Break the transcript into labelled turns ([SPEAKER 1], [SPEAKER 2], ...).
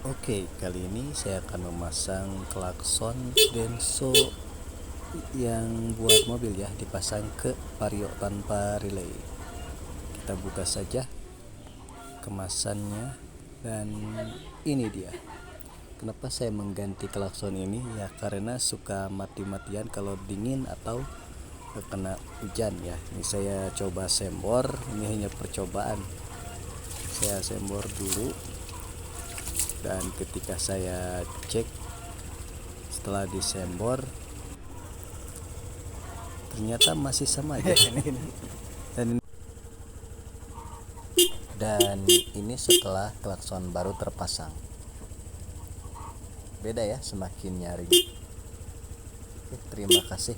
[SPEAKER 1] Oke, kali ini saya akan memasang klakson Denso yang buat mobil ya, dipasang ke vario tanpa relay. Kita buka saja kemasannya dan ini dia. Kenapa saya mengganti klakson ini? Ya karena suka mati-matian kalau dingin atau kena hujan ya. Ini saya coba sembor, ini hanya percobaan. Saya sembor dulu dan ketika saya cek setelah disembor ternyata masih sama aja. dan dan ini setelah klakson baru terpasang, beda ya, semakin nyaring. Oke, terima kasih.